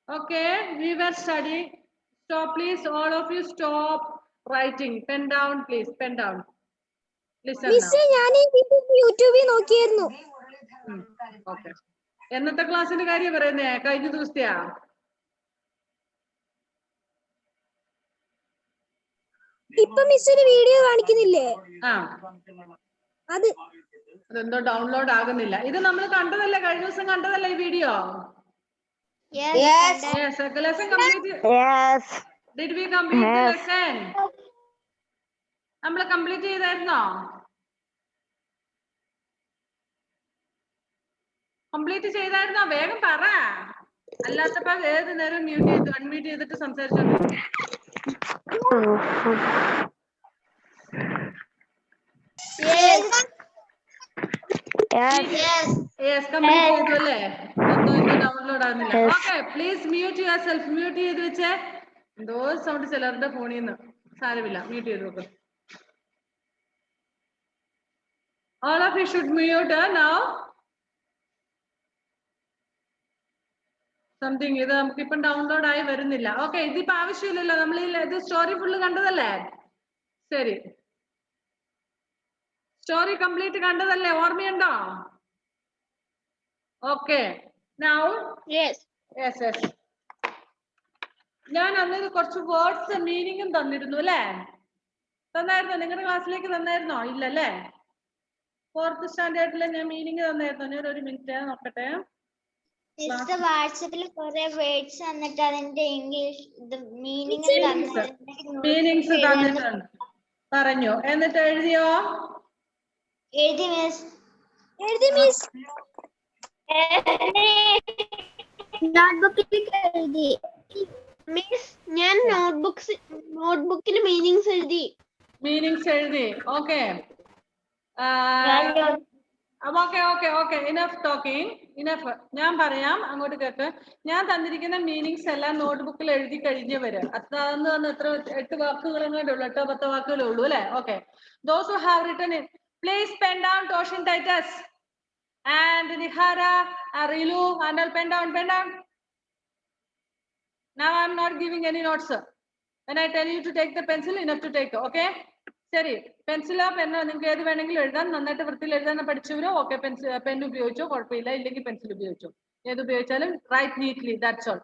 Okay, we were studying. Stop, please. All of you stop writing. Pen down, please. Pen down. Listen now. യൂട്യൂബിൽ നോക്കിയായിരുന്നു. Okay. എന്നത്തെ ക്ലാസ്സിന്റെ കാര്യം പറയുന്നേ? കഴിഞ്ഞ ദിവസത്തെയാ? ഇപ്പൊ മിസ് ഒരു വീഡിയോ കാണിക്കുന്നില്ലേ? അതെന്തോ ഡൗൺലോഡ് ആകുന്നില്ല. ഇത് നമ്മൾ കണ്ടതല്ലേ, കഴിഞ്ഞ ദിവസം കണ്ടതല്ലേ ഈ video? Yes. Yes. The lesson complete. Yes. Did we complete the Yes. lesson? നമ്മൾ കംപ്ലീറ്റ് ചെയ്തായിരുന്നോ? കംപ്ലീറ്റ് ചെയ്തായിരുന്നോ? വേഗം പറ. അല്ലാത്തപ്പോ ഏത് നേരം മ്യൂട്ട് ചെയ്ത് അൺമ്യൂട്ട് ചെയ്തിട്ട് സംസാരിച്ചോണ്ടിരിക്കും. കംപ്ലീറ്റ് ചെയ്തു അല്ലേ? എന്തോ ഡൗൺലോഡ് ആകുന്നില്ല. Okay, please mute your self. Mute ചെയ്ത് വെച്ചേ. എന്തോ സൗണ്ട് ചിലരുടെ ഫോണിൽ നിന്ന്. സാരമില്ല, മ്യൂട്ട് ചെയ്ത് നോക്ക്. All of you should mute now. Something ഇത് നമുക്കിപ്പം ഡൗൺലോഡ് ആയി വരുന്നില്ല. ഓക്കെ, ഇതിപ്പോ ആവശ്യമില്ലല്ലോ, നമ്മൾ ഇത് സ്റ്റോറി ഫുള്ള് കണ്ടതല്ലേ? ശരി, സ്റ്റോറി കംപ്ലീറ്റ് കണ്ടതല്ലേ? ഓർമ്മയുണ്ടോ? Okay, now yes. ഞാൻ അന്ന് കുറച്ച് വേർഡ്സ് മീനിങ്ങും തന്നിരുന്നു അല്ലേ? തന്നായിരുന്നോ? നിങ്ങളുടെ ക്ലാസ്സിലേക്ക് തന്നായിരുന്നോ? ഇല്ലല്ലേ? 4th സ്റ്റാൻഡേർഡില് ഞാൻ മീനിങ് തന്നായിരുന്നോ? ഞാൻ ഒരു മിനിറ്റ് നോക്കട്ടെ. വാട്സാപ്പിൽ കുറെ വേർഡ്സ് തന്നിട്ട് അതിന്റെ ഇംഗ്ലീഷ് മീനിങ്സ് തന്നിട്ടുണ്ട് പറഞ്ഞു. എന്നിട്ട് എഴുതിയോ? എഴുതി മിസ്. നോട്ട്ബുക്കിൽ എഴുതി മിസ്. ഞാൻ നോട്ട്ബുക്കിൽ മീനിങ്സ് എഴുതി. ഓക്കെ. Enough talking. ഇനഫ്. ഞാൻ പറയാം, അങ്ങോട്ട് കേക്ക്. ഞാൻ തന്നിരിക്കുന്ന മീനിങ്സ് എല്ലാം നോട്ട്ബുക്കിൽ എഴുതി കഴിഞ്ഞവര്. അതാന്ന് പറഞ്ഞ എത്ര 8 വാക്കുകളെങ്ങാണ്ടേ ഉള്ളൂ, 8-10 വാക്കുകളേ ഉള്ളൂ അല്ലെ? Okay. Those who have written it, please pen down. Toshin Titus and Nihara, Rilu, and all pen down. Now I am not giving any notes. When I tell you to take the pencil, enough to take. Okay? ശരി, പെൻസിലോ പെന്നോ നിങ്ങൾക്ക് ഏത് വേണമെങ്കിലും എഴുതാം. നന്നായിട്ട് വൃത്തിയിൽ എഴുതാൻ പഠിച്ചവരോ okay, pen ഉപയോഗിച്ചോ കുഴപ്പമില്ല, ഇല്ലെങ്കിൽ പെൻസിൽ ഉപയോഗിച്ചോ. ഏത് ഉപയോഗിച്ചാലും write neatly, that's all.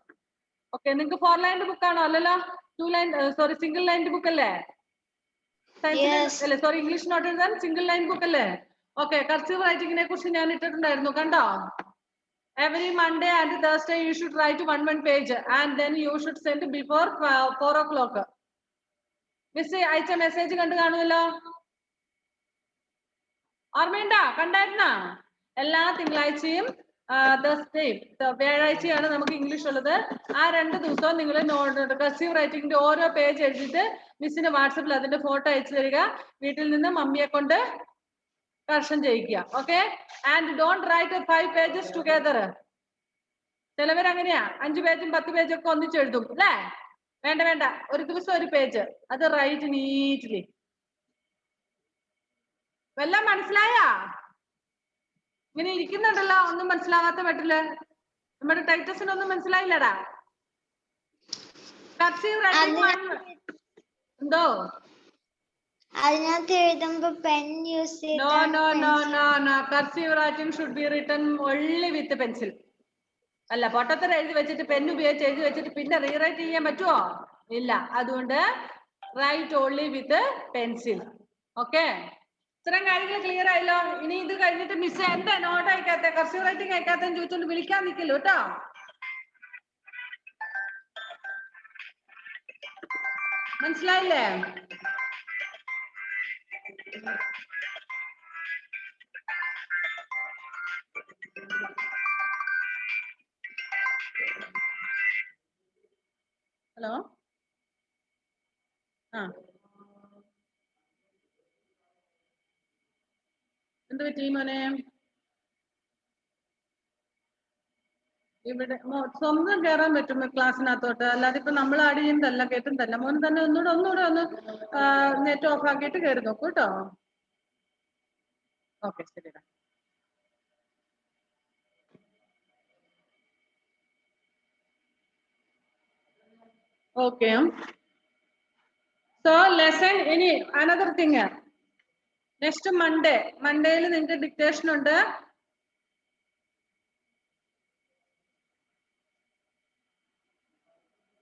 Okay, നിങ്ങൾക്ക് 4 ലൈൻഡ് ബുക്ക് ആണോ? അല്ലല്ലോ, 2 line sorry single lined book അല്ലേ? അല്ലേ, സോറി, ഇംഗ്ലീഷ് നോട്ട് എഴുതാൻ സിംഗിൾ ലൈൻ ബുക്ക് അല്ലേ? ഓക്കെ, കർസീവ് റൈറ്റിങ്ങിനെ കുറിച്ച് ഞാൻ ഇട്ടിട്ടുണ്ടായിരുന്നു, കണ്ടോ? Every Monday and Thursday you should write 1 page and then you should send before 4 o'clock. Miss അയച്ച മെസ്സേജ് കണ്ടു കാണുമല്ലോ, ഓർമ്മയുണ്ടോ? കണ്ടായിരുന്നോ? എല്ലാ തിങ്കളാഴ്ചയും വ്യാഴാഴ്ചയാണ് നമുക്ക് ഇംഗ്ലീഷ് ഉള്ളത്. ആ 2 ദിവസവും നിങ്ങൾ കർസീവ് റൈറ്റിംഗിന്റെ ഓരോ പേജ് എഴുതിയിട്ട് മിസ്സിന് വാട്സപ്പിൽ അതിന്റെ ഫോട്ടോ അയച്ചു തരിക. വീട്ടിൽ നിന്ന് മമ്മിയെ കൊണ്ട് കർഷൻ ചെയ്യിക്കുക. Okay, and don't write 5 pages together. ചിലവർ അങ്ങനെയാ 5 പേജും 10 പേജും ഒക്കെ ഒന്നിച്ച് എഴുതും അല്ലേ? വേണ്ട, ഒരു ദിവസം ഒരു പേജ്, അത് റൈറ്റ് നീറ്റ്ലി. വല്ലതും മനസ്സിലായാ? ഇങ്ങനെ ഇരിക്കുന്നുണ്ടല്ലോ, ഒന്നും മനസ്സിലാവാത്ത പറ്റില്ല. നമ്മുടെ ടൈറ്റസിനൊന്നും മനസ്സിലായില്ലടാ. കർസീവ് റൈറ്റിംഗ് എന്തോ? അതിനകത്ത് എഴുതുമ്പോ പെൻ യൂസ് ചെയ്ത്. No. Cursive writing should be written only with pencil. അല്ല, പൊട്ടത്തര എഴുതി വെച്ചിട്ട് പെൻ ഉപയോഗിച്ച് എഴുതി വെച്ചിട്ട് പിന്നെ റീറൈറ്റ് ചെയ്യാൻ പറ്റുമോ? ഇല്ല. അതുകൊണ്ട് right only with pencil. Okay, ഇത്രയും കാര്യങ്ങൾ ക്ലിയർ ആയല്ലോ. ഇനി ഇത് കഴിഞ്ഞിട്ട് മിസ് എന്താ നോട്ട് അയക്കാത്ത, കർസീവ് റൈറ്റിംഗ് അയക്കാത്തെന്ന് ചോദിച്ചോണ്ട് വിളിക്കാൻ നിൽക്കല്ലോ കേട്ടോ. മനസ്സിലായില്ലേ? ഹലോ, എന്ത് പറ്റി മോനെ? ഇവിടെ സ്വന്തം കയറാൻ പറ്റും ക്ലാസ്സിനകത്തോട്ട്, അല്ലാതെ ഇപ്പൊ നമ്മൾ ആഡ് ചെയ്യുന്നതല്ല, കേട്ടുന്നതല്ല. മോൻ തന്നെ ഒന്നുകൂടെ ഒന്ന് നെറ്റ് ഓഫ് ആക്കിയിട്ട് കയറി നോക്കൂ കേട്ടോ. ഓക്കെ, ശരിടാ. Okay. So lesson any another thing. Next Monday. Monday il ninge dictation undu.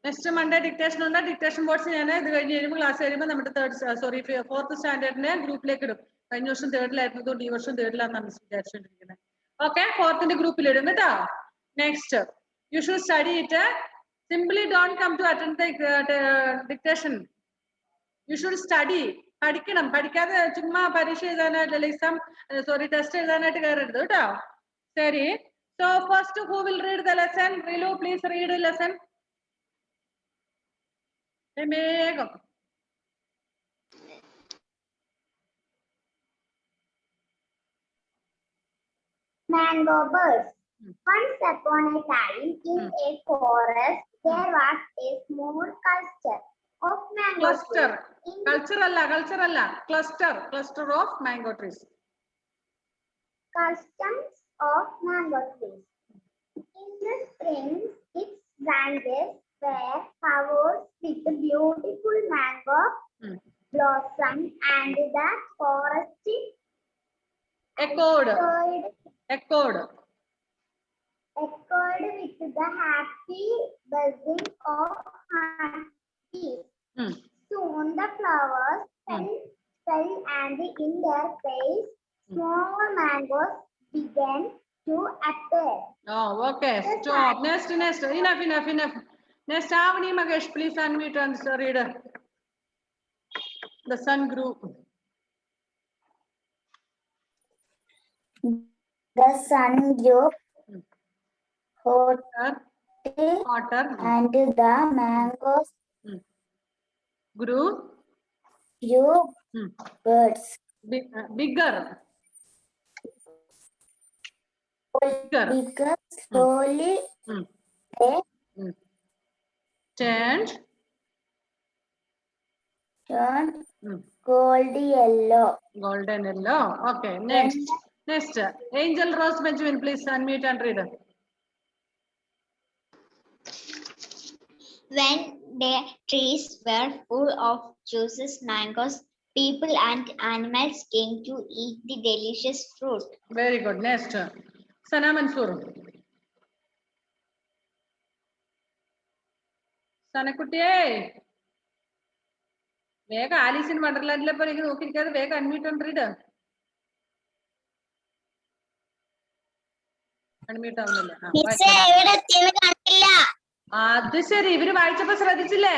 Next Monday dictation undu. Dictation boards njan idu kayinju verumbo class verumbo nammade fourth standard ne group like idum. Kayinja varsham third il aayirunnu ee varsham third il aanu vicharichundirikkunne. Okay, fourth inde group il idum ketta. Next you should study it. Simply don't come to attend the dictation. You should study. പഠിക്കണം പഠിക്കാതെ ചുമ്മാ പരീക്ഷ എഴുതാനായിട്ട് exam test എഴുതാനായിട്ട് കയറരുത് കേട്ടോ ശരി so first who will read the lesson Rilu please read the lesson വേഗം Mango birds. Once upon a time in a forest there was a small cluster of mango cluster trees. culture alla cluster of mango trees Clusters of mango trees. In the spring, its branches were covered with beautiful mango blossom, and the forest echoed with the happy buzzing of bees. Soon the flowers fell and in their place small mangoes began to appear. Oh, okay. Stop. Next. Enough. Next, Avani Magesh, please unmute and read the sun grew. The sun grew Hotter. and the mangoes Grew. birds. Bigger. Slowly they turned golden yellow. Okay. Next. Angel Rose Benjamin, please unmute and read. When the trees were full of juices, mangoes, people and animals came to eat the delicious fruit. Very good. Next. Sana Mansoor. Sanakuttiye. വേഗം Alice in വണ്ടർലാൻഡിലെ പോലെ ഇങ്ങനെ നോക്കിയിരിക്കാതെ വേഗം unmute and read unmute ആവുന്നില്ല അത് ശരി ഇവര് വായിച്ചപ്പോ ശ്രദ്ധിച്ചില്ലേ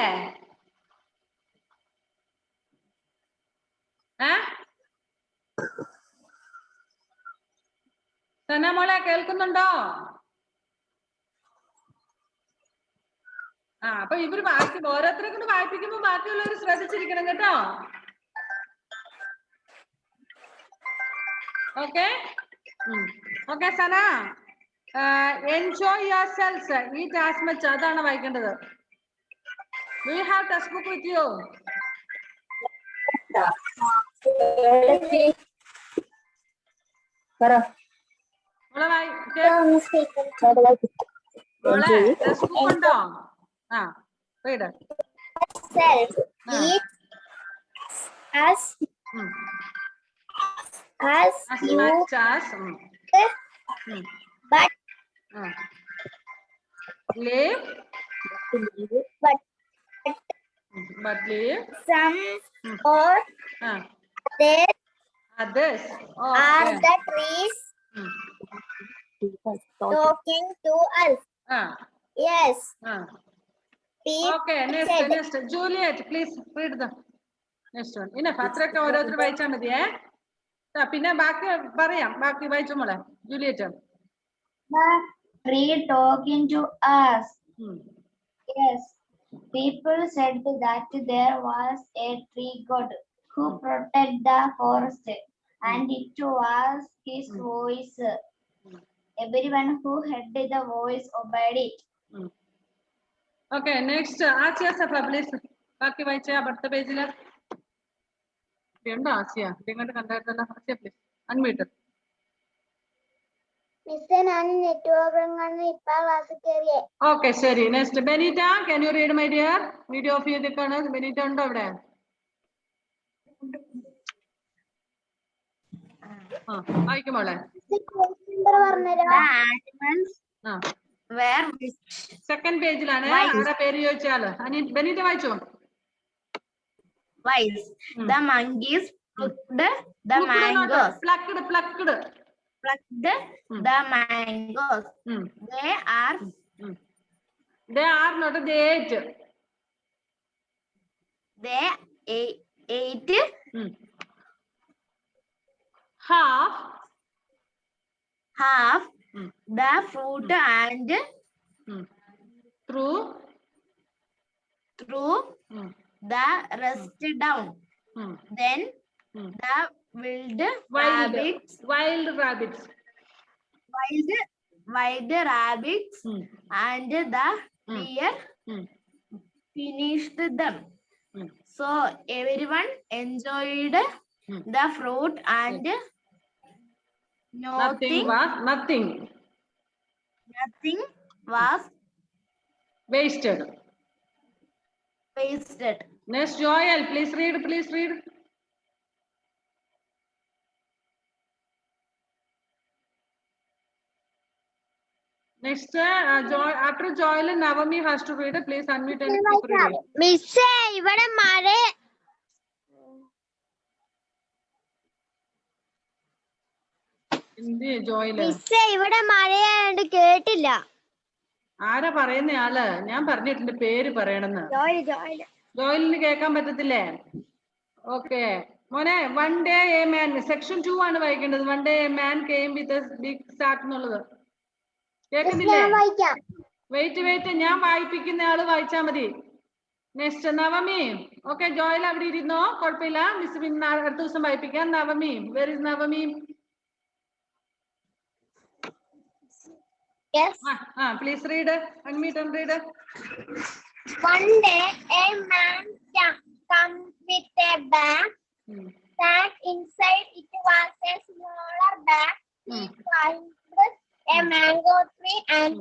സന മോളെ കേൾക്കുന്നുണ്ടോ അപ്പൊ ഇവര് വായിക്കും ഓരോരുത്തരെ കൊണ്ട് വായിപ്പിക്കുമ്പോ ബാക്കിയുള്ളവർ ശ്രദ്ധിച്ചിരിക്കണം കേട്ടോ okay okay Sana enjoy your selves eat as much അതാണ് വായിക്കേണ്ടത് do you have text book with you മോളെ ടെക്സ്റ്റ് ബുക്ക് ഉണ്ടോ read Self eat as you much as but live but live some or others are the trees talking to us. Yes. Okay, next. Juliet, please read the next one. Enough. അത്രയൊക്കെ ഓരോരുത്തർ വായിച്ചാൽ മതിയേ പിന്നെ ബാക്കി പറയാം ബാക്കി വായിച്ചു മോളെ Juliet The tree talking to us. Yes. People said that there was a tree god who protected the forest, and it was his voice. Everyone who heard the voice obeyed it. Okay, next. Asya Safa, please. ബാക്കി വായിച്ച അടുത്ത പേജില് ഉണ്ടോ ആസ്യ ഇങ്ങോട്ട് കണ്ടായിരുന്നല്ലോ Asiya please unmute മിസ്സേ ഞാൻ network ഇപ്പൊ class കയറിയേ. Okay ശരി. Next Benita, can you read my dear? Video of ചെയ്തിട്ടാണ്. ബെനീറ്റ ഉണ്ടോ അവിടെ? വായിക്കും മോളെ. സെക്കൻഡ് പേജിലാണ്. ആരാ പേര് ചോദിച്ചാല്? ബെനീറ്റ വായിച്ചോ. The monkeys plucked the mangoes. Plucked. Plucked the mangoes. They are not. They ate. They ate half the fruit and threw the rest down. Then the wild rabbits and the deer finished them. So everyone enjoyed the fruit and nothing was wasted. Next, Joel, please read. Next, after Joel and Navami has to read. Please unmute and keep reading. മിസ്സേ ഇവിടെ മഴ Joel. മിസ്സേ ഇവിടെ മഴയായോണ്ട് കേട്ടില്ല. ആരാ പറയുന്നയാള്? ഞാൻ പറഞ്ഞിട്ടുണ്ട് പേര് പറയണമെന്ന്. ജോയിലിന് കേൾക്കാൻ പറ്റത്തില്ലേ? ഓക്കെ മോനെ. One day a man, section 2 ആണ് വായിക്കേണ്ടത്. One day a man came with big sack എന്നുള്ളത് കേൾക്കുന്നില്ലേ? വെയിറ്റ് ഞാൻ വായിപ്പിക്കുന്ന ആള് വായിച്ചാ മതി. നെക്സ്റ്റ് നവമി. ഓക്കെ ജോയിൽ അവിടെ ഇരുന്നോ, കുഴപ്പമില്ല. മിസ് പിന്നെ അടുത്ത ദിവസം വായിപ്പിക്കാം. Navami, where is Navami? Yes. Please read. Unmute and read. One day a man comes with a bag. That inside it was a smaller bag. He climbed a mango tree and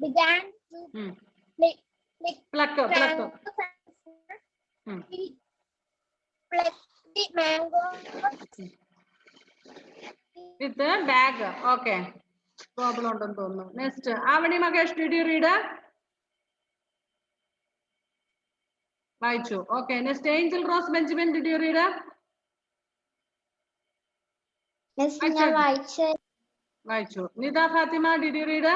began to pluck. He plucked the mango with the bag. Okay. Problem ഉണ്ടെന്ന് തോന്നുന്നു. Next Avani Makesh, did you read? വായിച്ചു. Okay. Next Angel Rose Benjamin, did you read? വായിച്ചു. Nida Fathima, did you read?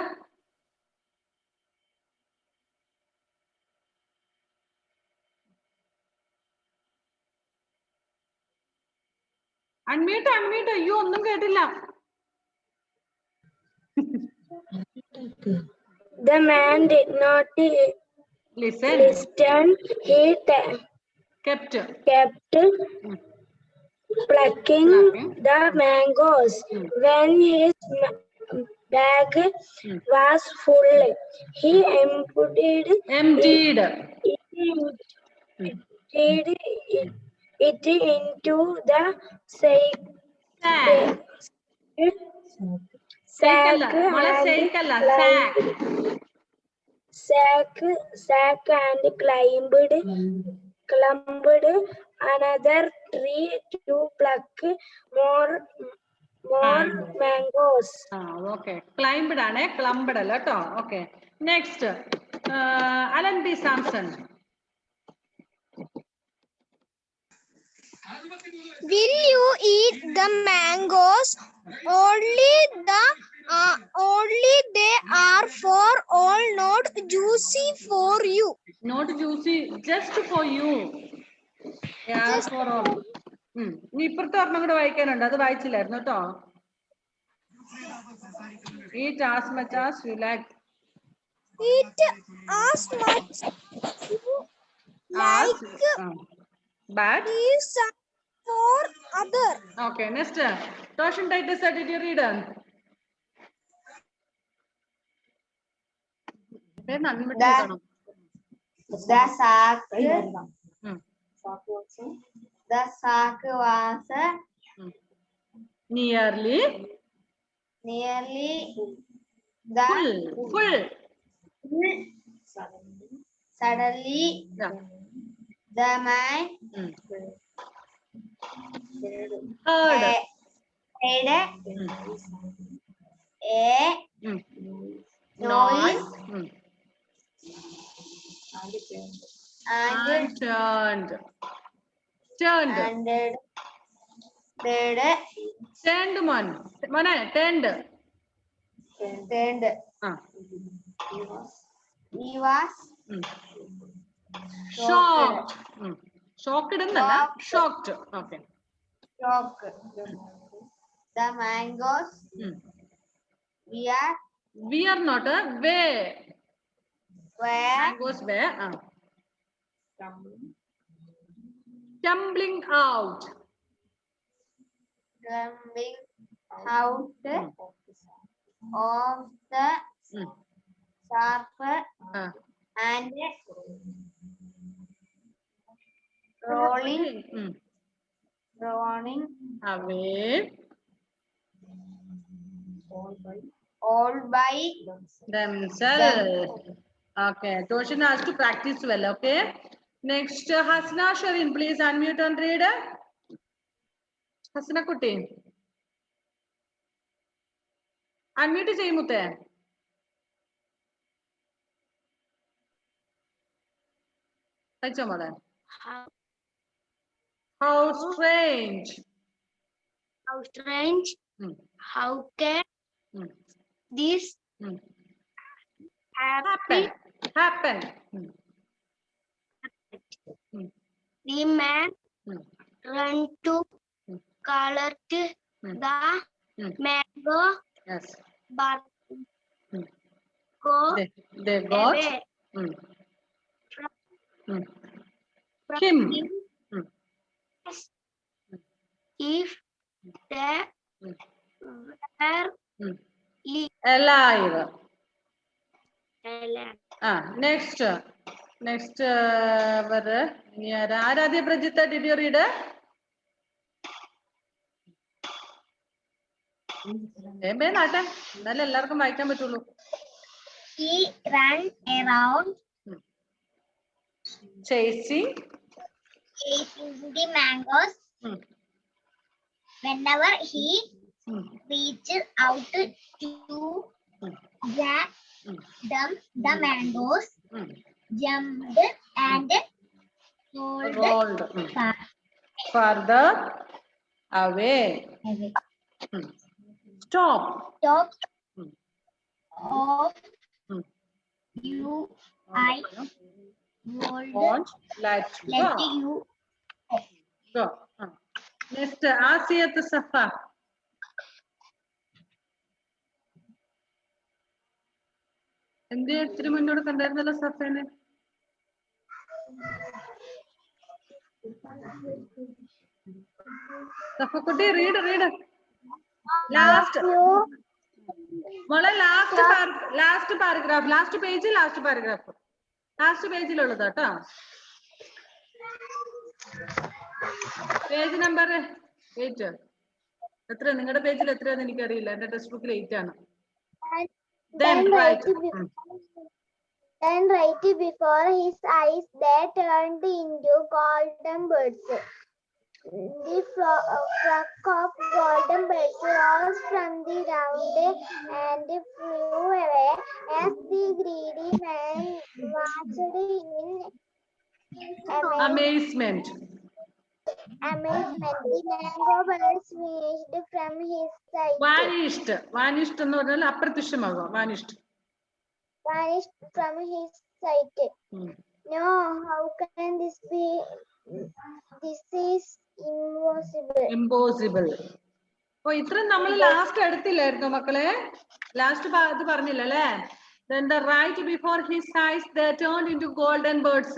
Unmute. അയ്യോ ഒന്നും കേട്ടില്ല. The man did not listen. He kept plucking the mangoes. When his bag was full, he emptied it into the sack and climbed another tree to pluck more mangoes. Okay. Climbed ആണ്, clumbed അല്ല കേട്ടോ. Okay. Next, Alan B. Sampson. Will you eat the mangoes? Only they are for all, not juicy for you. Not juicy, just for you. Yeah, for all. നീ ഇപ്പുറത്തെ ഒരെണ്ണം കൂടെ വായിക്കാനുണ്ട്, അത് വായിച്ചില്ലായിരുന്നു കേട്ടോ. Eat as much as you like. Eat as much you like, but leave some for other. Okay, next. Toshin Titus, did you read? The sack was nearly nearly the Full. suddenly Yeah. the man Heard. made a Noise. and And turned. Turned. Turned man. Mane, turned. turned. He was Shocked. Shocked എന്നല്ല shocked. Okay. shocked. The mangoes We are not a way. were Mangoes were tumbling out. coming out of the sharp and rolling Away. all by Themselves. Okay. Toshin has to practice well. Okay. Next, Hasna Shavin, please unmute and read. Hasna Kutti. Unmute Jaymute. How strange. How strange. How can this Happen. The man ran to collect the mango, Yes. but They got away from him. If they were Alive. alive. Next. Aradhya Prajita, did you read? എല്ലാവർക്കും വായിക്കാൻ പറ്റുള്ളൂ. He ran around Chasing the mangoes. Whenever he reached out to grab them, the mangoes jumped and rolled further away. Stop. Of you, I Won't let let go. you Go. Next, Asiyat Safa. എന്ത് ഇത്തിരി മുന്നോട്ട് കണ്ടായിരുന്നല്ലോ സഫേനെ? സഫക്കുട്ടി read last മോളെ last paragraph last പേജിലുള്ളത് കേട്ടോ. Page number 8. എത്ര നിങ്ങളുടെ പേജിൽ എത്രയാന്ന് എനിക്കറിയില്ല. എന്റെ ടെക്സ്റ്റ് ബുക്കിൽ 8 ആണ്. Then write before his eyes they turned into golden birds. The flock of golden birds rose from the ground and flew away as the greedy man watched in amazement. The mango birds vanished from his sight. Vanished എന്ന് പറഞ്ഞാൽ അപ്രത്യക്ഷമാകുക. Vanished from his sight. No, how can this be? This is impossible. ഇത്രയും നമ്മൾ last എടുത്തില്ലായിരുന്നു മക്കളെ? Last ഇത് പറഞ്ഞില്ല അല്ലേ? Then the right before his eyes they turned into golden birds.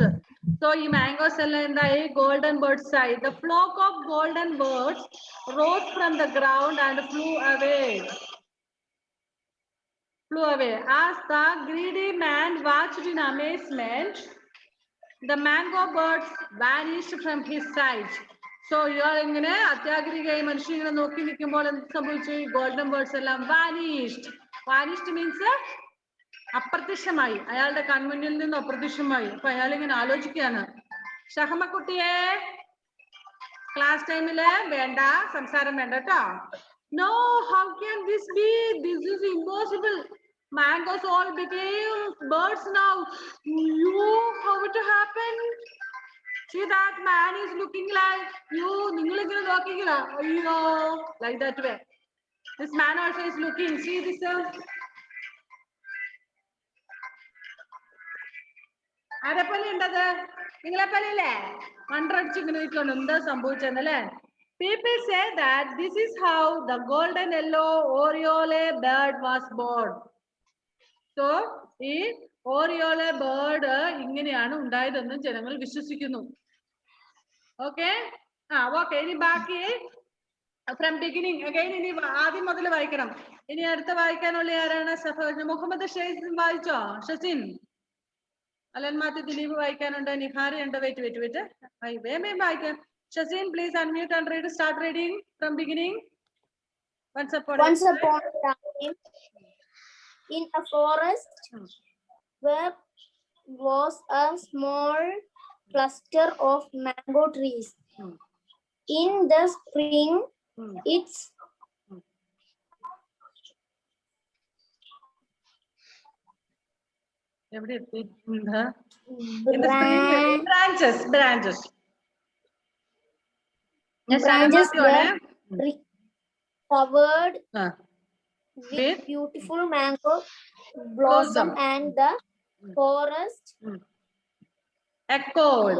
So ഈ mangoes എല്ലാം എന്തായി? Golden birds ആയി. The flock of golden birds rose from the ground and flew away. As the greedy man watched in amazement, the mango birds vanished from his sight. So ഇയാൾ ഇങ്ങനെ അത്യാഗ്രഹിയായി മനുഷ്യൻ ഇങ്ങനെ നോക്കി നിൽക്കുമ്പോൾ എന്ത് സംഭവിച്ചു? ഗോൾഡൻ വേർഡ്സ് എല്ലാം വാനിഷ്ഡ്. വാനിഷ്ഡ് മീൻസ് അപ്രത്യക്ഷമായി, അയാളുടെ കൺമുന്നിൽ നിന്ന് അപ്രത്യക്ഷമായി. അപ്പൊ അയാൾ ഇങ്ങനെ ആലോചിക്കുകയാണ്. ഷഹമക്കുട്ടിയെ, ക്ലാസ് ടൈമില് വേണ്ട, സംസാരം വേണ്ട കേട്ടോ. No, how can this be? This is impossible. Mangoes all became birds now. You, how it happened? See, that man is looking like you. Ningalingala nokkingala. Ayyo, like that way. This man also is looking. See this. ആരെപ്പോലെ ഉണ്ടത്? നിങ്ങളെ പോലെ അല്ലേ? മണ്ടടിച്ച് ഇങ്ങനെ നിൽക്കണം. എന്താ സംഭവിച്ചെന്നല്ലേ? People say that this is how the golden yellow Oriole bird was born. So, ഈ Oriole bird ഇങ്ങനെയാണ് ഉണ്ടായതെന്ന് ജനങ്ങൾ വിശ്വസിക്കുന്നു. Okay, okay. ഇനി ബാക്കി ഫ്രം ബിഗിനിങ് അഗൈൻ. ഇനി ആദ്യം മുതൽ വായിക്കണം. ഇനി അടുത്ത വായിക്കാനുള്ള ആരാണ്? മുഹമ്മദ് ഷെയ്ൻ വായിച്ചോ? ഷസിൻ, അലൻ മാത്യു, ദിലീപ് വായിക്കാനുണ്ട്. നിഹാര ഉണ്ട്. വെയിറ്റ് വേഗം വായിക്കാം. Shazin, please unmute and read. Start reading from beginning. Once upon a time, in a forest, there was a small cluster of mango trees. In the spring, its branches. Branches were covered with beautiful mango blossom, and the forest echoed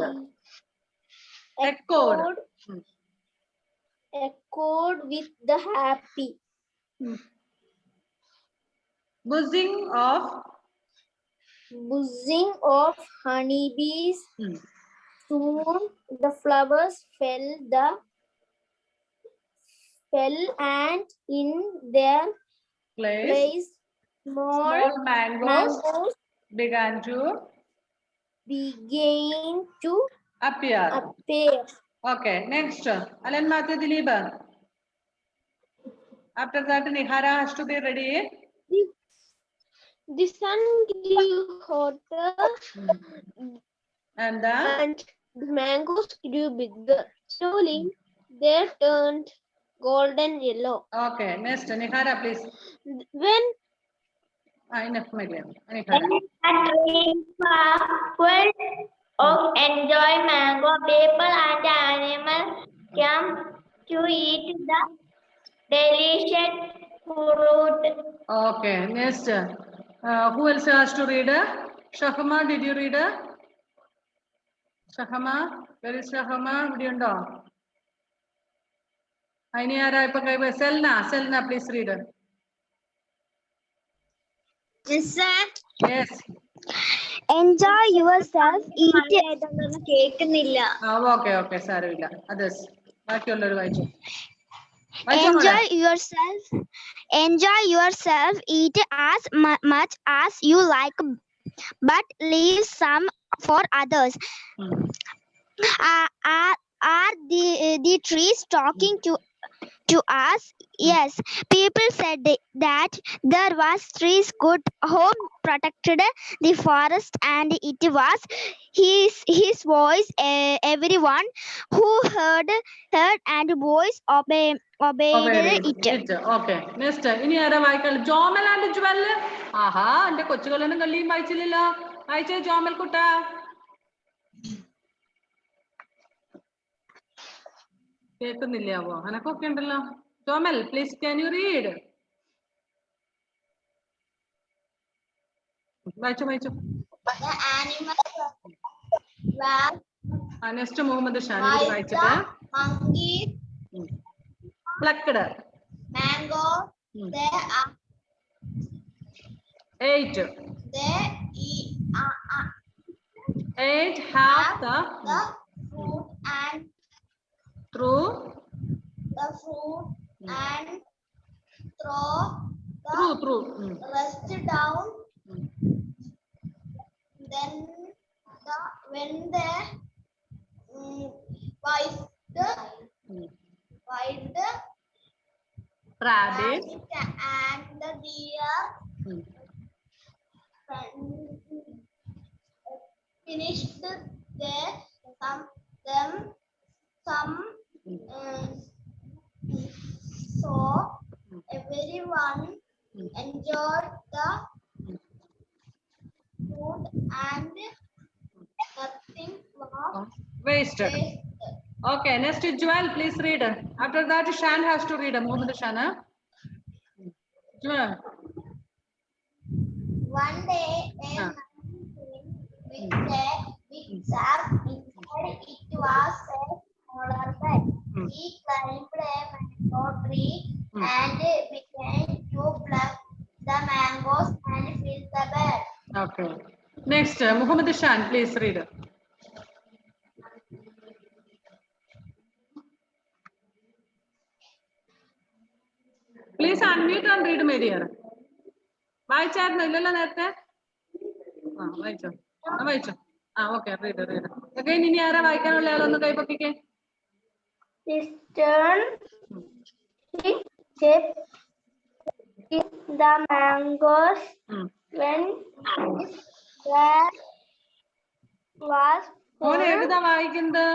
with the happy buzzing of honeybees. Soon the flowers fell and in their place small mangoes began to appear. Okay, next. Alan Matthew, Dilip. After that, Nihara has to be ready. The sun grew hotter and the mangoes grew bigger. Slowly, they turned golden yellow. Okay, next. Nihara, please. When enough, my dear. full of enjoy mango, people and animals come to eat the delicious fruit. Okay, next. Who else has to read? Shahama, did you read? Shahama, where is Shahama? Video undo. Aini ara ipo kai Selna, please read. Yes, sir. Yes. Enjoy yourself. Eat. Okay, സാരമില്ല. Others. ബാക്കിയുള്ളവർ വായിച്ചു. Enjoy yourself. Eat as much as you like, but leave some for others. Are the trees talking to us? Yes, people said that there was trees good home protected the forest, and it was his voice everyone who heard and voice obeyed it. Okay, next. ഇനി ആരാ വായിക്കാൻ? Jomel and jewel. ആഹാ, എന്റെ കൊച്ചുകളൊന്നും കള്ളിയും വായിച്ചില്ലല്ലോ. വായിച്ചേ Jomel കുട്ട. കേൾക്കുന്നില്ലാവോ? അനക്കൊക്കെ ഉണ്ടല്ലോ. Jomal, please can you read? വായിച്ചു. നെക്സ്റ്റ് മുഹമ്മദ് ഷാൻ വായിച്ചിട്ട്. Plucked. Mango. They are 8. They ate half the fruit and through and throw through rest down. When the wife wild rabbit. and the deer finished their some so everyone enjoyed the food and nothing was Wasted. wasted. Okay, next is Joel, please read. After that, Shan has to read. Muhammad Shan. Joel. One day, a man came with a big sack. Inside it was a smaller bed. He climbed a mango tree and began to pluck the mangoes and fill the bed. Okay. Next, Muhammad Shan, please read. Please unmute and read, my dear. വായിച്ചായിരുന്നു ഇല്ലല്ലോ നേരത്തെ വായിച്ചോ വായിച്ചോ okay read again ഇനി ആരാ വായിക്കാനുള്ള ആളൊന്ന് കൈപ്പൊക്കിക്കേ The mangoes when there was മോൻ എഴുതാ വായിക്കുന്നത്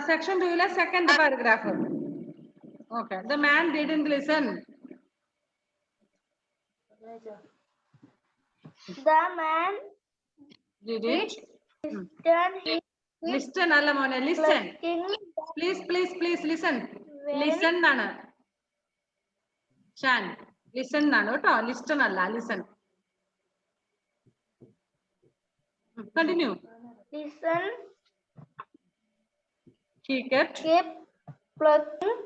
section 2 ലെ second paragraph. Okay, the man didn't listen. The man Didn't listen അല്ല മോനെ listen. Please listen. Listen എന്നാണ് ഷാൻ listen എന്നാണ് കേട്ടോ listen അല്ല listen. Continue. Listen. He kept Plucking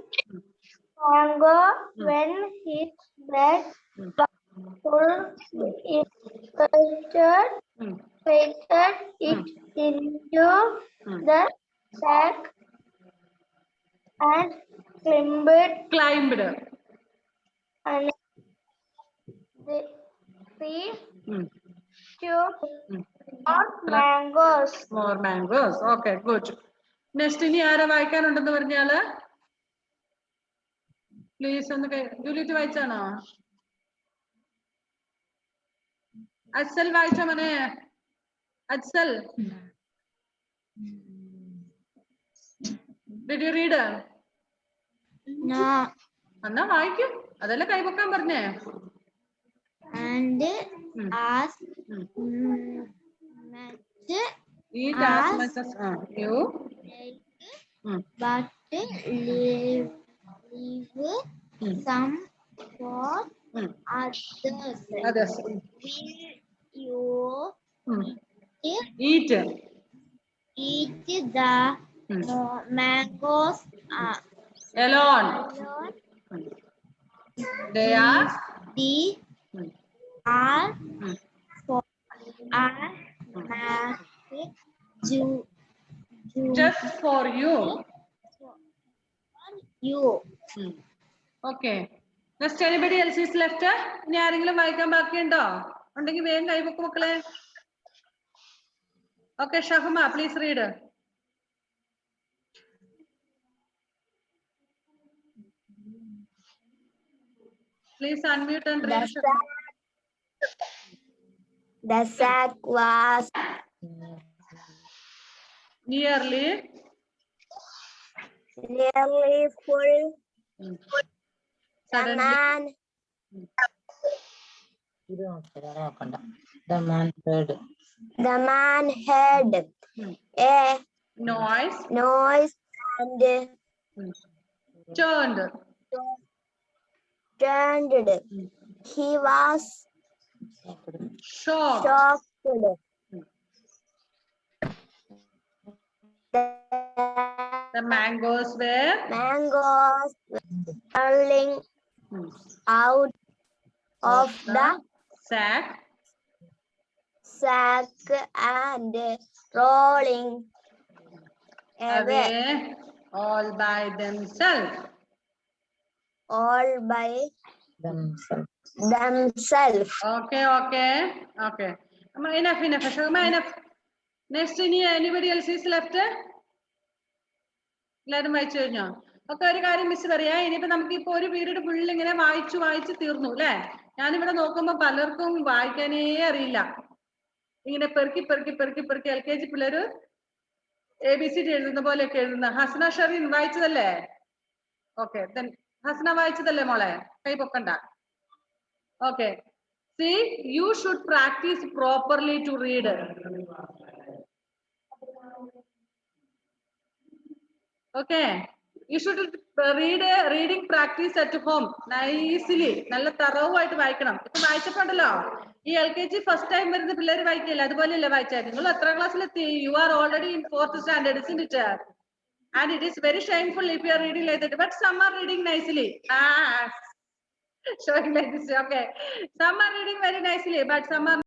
mango when his bed was full. It weighted it into the sack and climbed and the tree to more mangoes. Okay, good. Next ഇനി ആരാ വായിക്കാനുണ്ടെന്ന് പറഞ്ഞാല് please ഒന്ന് Juliet വായിച്ചാണോ Ajsal വായിച്ചോ മോനെ Ajsal Did you read? No. എന്നാ വായിക്കും അതല്ലേ കൈപൊക്കാൻ പറഞ്ഞേ And as much eat as much as you but leave some for others. Will you eat the mangoes alone? They are just for you. Okay. Next, anybody else is left? ഇനി ആരെങ്കിലും വായിക്കാൻ ബാക്കിയുണ്ടോ ഉണ്ടെങ്കിൽ വേഗം കൈവെക്ക് മക്കളെ Okay, Shahma, please read. Please unmute and read. The sack was nearly full. Suddenly, the man heard A noise and turned. He was shocked. The mangoes were falling out of the sack and rolling away all by themselves. Okay. Enough. Shahma, enough. Next, anybody else is left? എല്ലാരും വായിച്ചു കഴിഞ്ഞോ? ഒക്കെ ഒരു കാര്യം miss പറയാ, ഇനിയിപ്പോ നമുക്ക് ഇപ്പൊ ഒരു പീരീഡ് ഫുൾ ഇങ്ങനെ വായിച്ചു തീർന്നു അല്ലെ? ഞാനിവിടെ നോക്കുമ്പോ പലർക്കും വായിക്കാനേ അറിയില്ല. ഇങ്ങനെ പെറുക്കി LKG പിള്ളേര് ABCD എഴുതുന്ന പോലെയൊക്കെ എഴുതുന്ന. ഹസ്ന ഷെറിൻ വായിച്ചതല്ലേ? ഓക്കെ, ഹസ്ന വായിച്ചതല്ലേ മോളെ? കൈ പൊക്കണ്ട. Okay, see, you should practice properly to read. Okay, you should reading practice at home nicely. നല്ല തറവായിട്ട് വായിക്കണം. ഇപ്പൊ വായിച്ചപ്പോണ്ടല്ലോ ഈ LKG ഫസ്റ്റ് ടൈം വരുന്ന പിള്ളേര് വായിക്കില്ല, അതുപോലെയല്ലേ വായിച്ചാൽ. നിങ്ങൾ എത്ര ക്ലാസ്സിലെത്തി? You are already in 4th standard, isn't it? And it is very shameful if you are reading like that, but some are reading nicely. Showing like this. Okay, some are reading very nicely, but some are